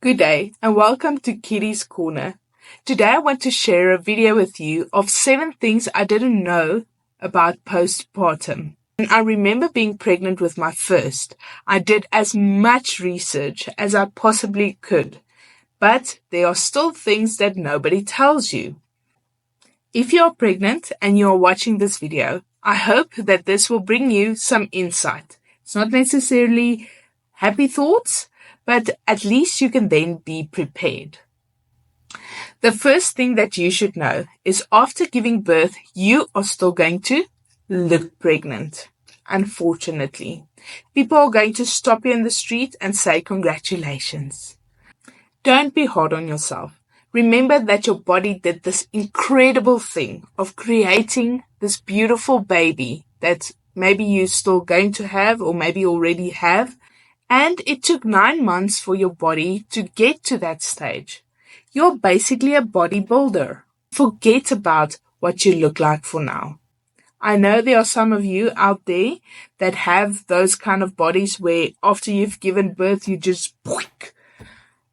Good day and welcome to Kitty's Corner. Today I want to share a video with you of 7 things I didn't know about postpartum. When I remember being pregnant with my first, I did as much research as I possibly could, but there are still things that nobody tells you. If you are pregnant and you are watching this video, I hope that this will bring you some insight. It's not necessarily happy thoughts, but at least you can then be prepared. The first thing that you should know is after giving birth, you are still going to look pregnant. Unfortunately, people are going to stop you in the street and say congratulations. Don't be hard on yourself. Remember that your body did this incredible thing of creating this beautiful baby that maybe you're still going to have or maybe already have. And it took 9 months for your body to get to that stage. You're basically a bodybuilder. Forget about what you look like for now. I know there are some of you out there that have those kind of bodies where after you've given birth, you just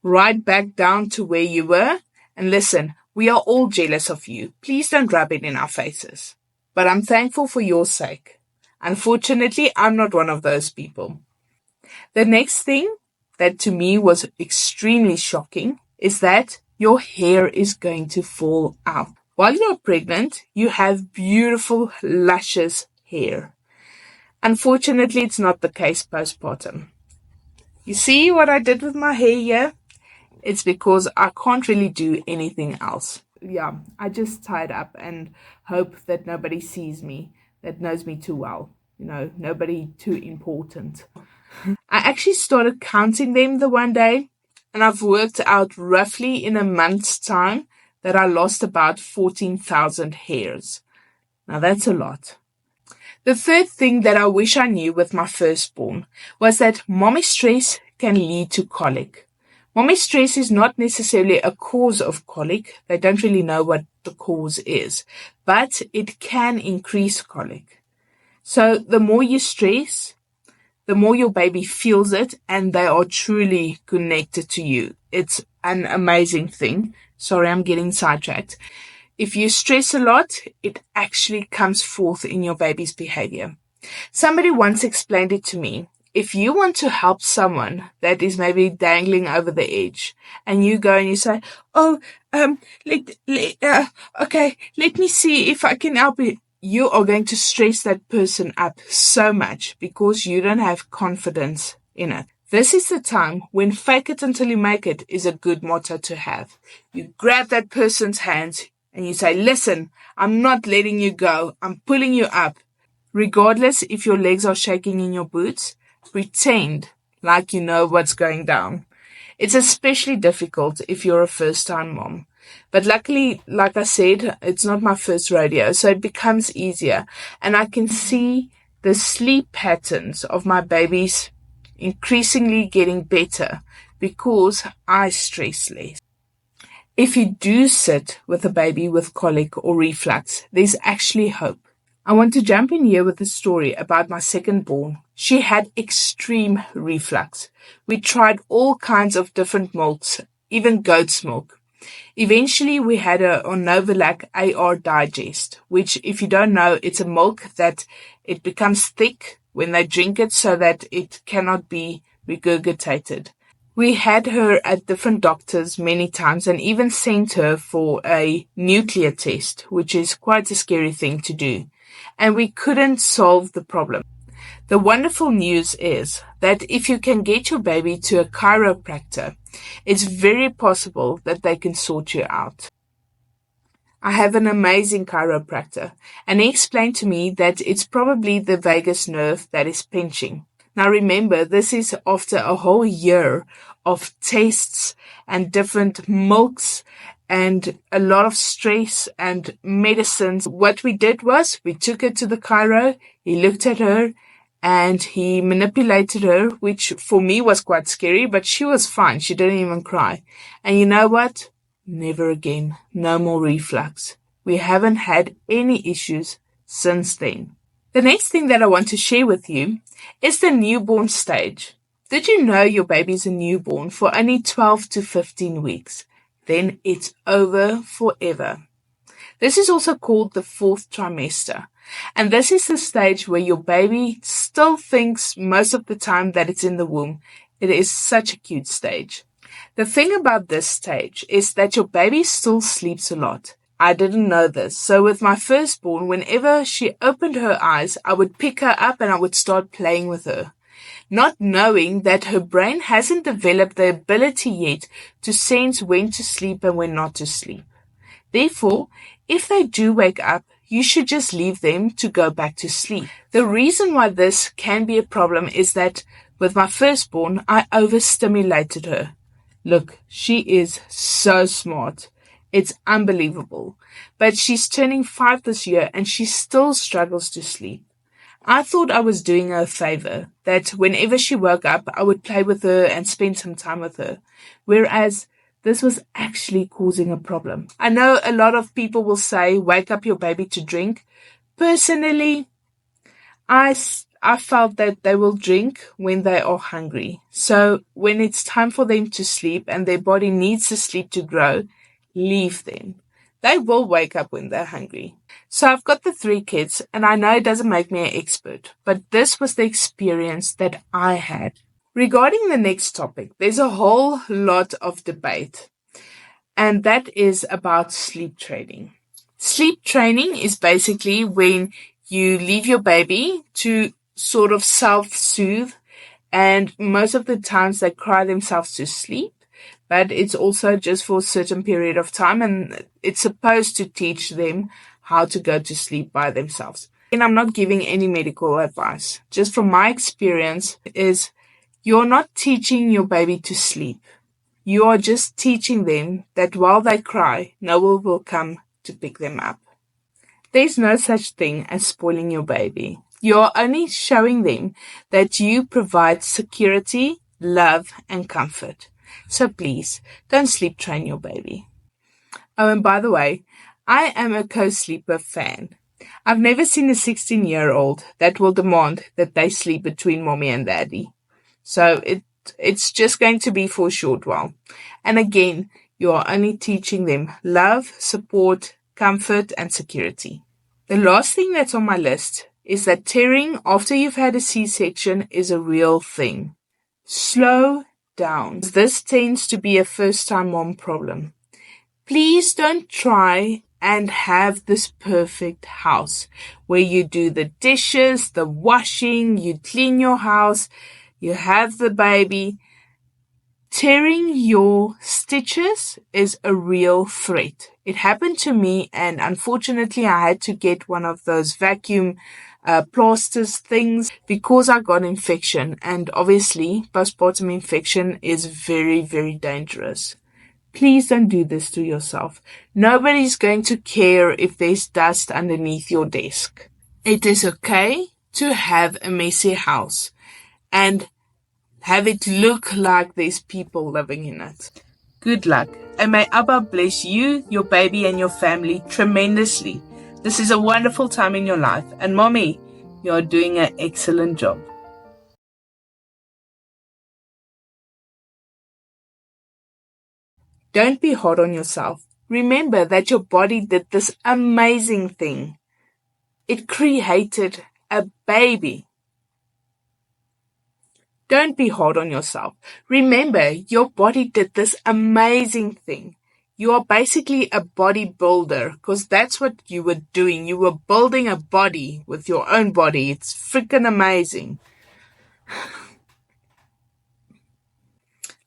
right back down to where you were. And listen, we are all jealous of you. Please don't rub it in our faces. But I'm thankful for your sake. Unfortunately, I'm not one of those people. The next thing that to me was extremely shocking is that your hair is going to fall out. While you're pregnant, you have beautiful, luscious hair. Unfortunately, it's not the case postpartum. You see what I did with my hair here? It's because I can't really do anything else. Yeah, I just tie it up and hope that nobody sees me, that knows me too well. Nobody too important. I actually started counting them the one day, and I've worked out roughly in a month's time that I lost about 14,000 hairs. Now that's a lot. The third thing that I wish I knew with my firstborn was that mommy stress can lead to colic. Mommy stress is not necessarily a cause of colic. They don't really know what the cause is, but it can increase colic. So the more you stress, the more your baby feels it, and they are truly connected to you. It's an amazing thing. Sorry, I'm getting sidetracked. If you stress a lot, it actually comes forth in your baby's behavior. Somebody once explained it to me. If you want to help someone that is maybe dangling over the edge, and you go and you say, okay, let me see if I can help you. You are going to stress that person up so much because you don't have confidence in it. This is the time when fake it until you make it is a good motto to have. You grab that person's hands and you say, listen, I'm not letting you go. I'm pulling you up. Regardless if your legs are shaking in your boots, pretend like you know what's going down. It's especially difficult if you're a first-time mom. But luckily, like I said, it's not my first rodeo, so it becomes easier. And I can see the sleep patterns of my babies increasingly getting better because I stress less. If you do sit with a baby with colic or reflux, there's actually hope. I want to jump in here with a story about my second born. She had extreme reflux. We tried all kinds of different milks, even goat's milk. Eventually, we had a Novolac AR Digest, which, if you don't know, it's a milk that it becomes thick when they drink it so that it cannot be regurgitated. We had her at different doctors many times and even sent her for a nuclear test, which is quite a scary thing to do. And we couldn't solve the problem. The wonderful news is that if you can get your baby to a chiropractor, it's very possible that they can sort you out. I have an amazing chiropractor, and he explained to me that it's probably the vagus nerve that is pinching. Now remember, this is after a whole year of tests and different milks and a lot of stress and medicines. What we did was we took her to the chiro, he looked at her, and he manipulated her, which for me was quite scary, but she was fine. She didn't even cry. And you know what? Never again. No more reflux. We haven't had any issues since then. The next thing that I want to share with you is the newborn stage. Did you know your baby's a newborn for only 12 to 15 weeks? Then it's over forever. This is also called the fourth trimester. And this is the stage where your baby still thinks most of the time that it's in the womb. It is such a cute stage. The thing about this stage is that your baby still sleeps a lot. I didn't know this. So with my firstborn, whenever she opened her eyes, I would pick her up and I would start playing with her, not knowing that her brain hasn't developed the ability yet to sense when to sleep and when not to sleep. Therefore, if they do wake up, you should just leave them to go back to sleep. The reason why this can be a problem is that with my firstborn, I overstimulated her. Look, she is so smart. It's unbelievable. But she's turning 5 this year and she still struggles to sleep. I thought I was doing her a favor, that whenever she woke up, I would play with her and spend some time with her. Whereas this was actually causing a problem. I know a lot of people will say, wake up your baby to drink. Personally, I felt that they will drink when they are hungry. So when it's time for them to sleep and their body needs the sleep to grow, leave them. They will wake up when they're hungry. So I've got the 3 kids, and I know it doesn't make me an expert, but this was the experience that I had. Regarding the next topic, there's a whole lot of debate, and that is about sleep training. Sleep training is basically when you leave your baby to sort of self-soothe, and most of the times they cry themselves to sleep, but it's also just for a certain period of time, and it's supposed to teach them how to go to sleep by themselves. And I'm not giving any medical advice. Just from my experience is you're not teaching your baby to sleep. You are just teaching them that while they cry, no one will come to pick them up. There's no such thing as spoiling your baby. You're only showing them that you provide security, love, and comfort. So please, don't sleep train your baby. Oh, and by the way, I am a co-sleeper fan. I've never seen a 16-year-old that will demand that they sleep between mommy and daddy. So it's just going to be for a short while. And again, you are only teaching them love, support, comfort, and security. The last thing that's on my list is that tearing after you've had a C-section is a real thing. Slow down. This tends to be a first-time mom problem. Please don't try and have this perfect house where you do the dishes, the washing, you clean your house, you have the baby. Tearing your stitches is a real threat. It happened to me, and unfortunately I had to get one of those vacuum plasters things because I got infection, and obviously postpartum infection is very, very dangerous. Please don't do this to yourself. Nobody's going to care if there's dust underneath your desk. It is okay to have a messy house and have it look like there's people living in it. Good luck, and may Abba bless you, your baby, and your family tremendously. This is a wonderful time in your life, and mommy, you're doing an excellent job. Don't be hard on yourself. Remember that your body did this amazing thing. It created a baby. Don't be hard on yourself. Remember, your body did this amazing thing. You are basically a bodybuilder because that's what you were doing. You were building a body with your own body. It's freaking amazing.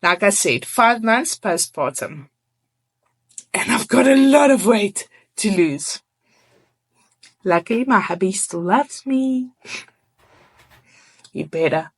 Like I said, 5 months postpartum. And I've got a lot of weight to lose. Luckily, my hubby still loves me. You better.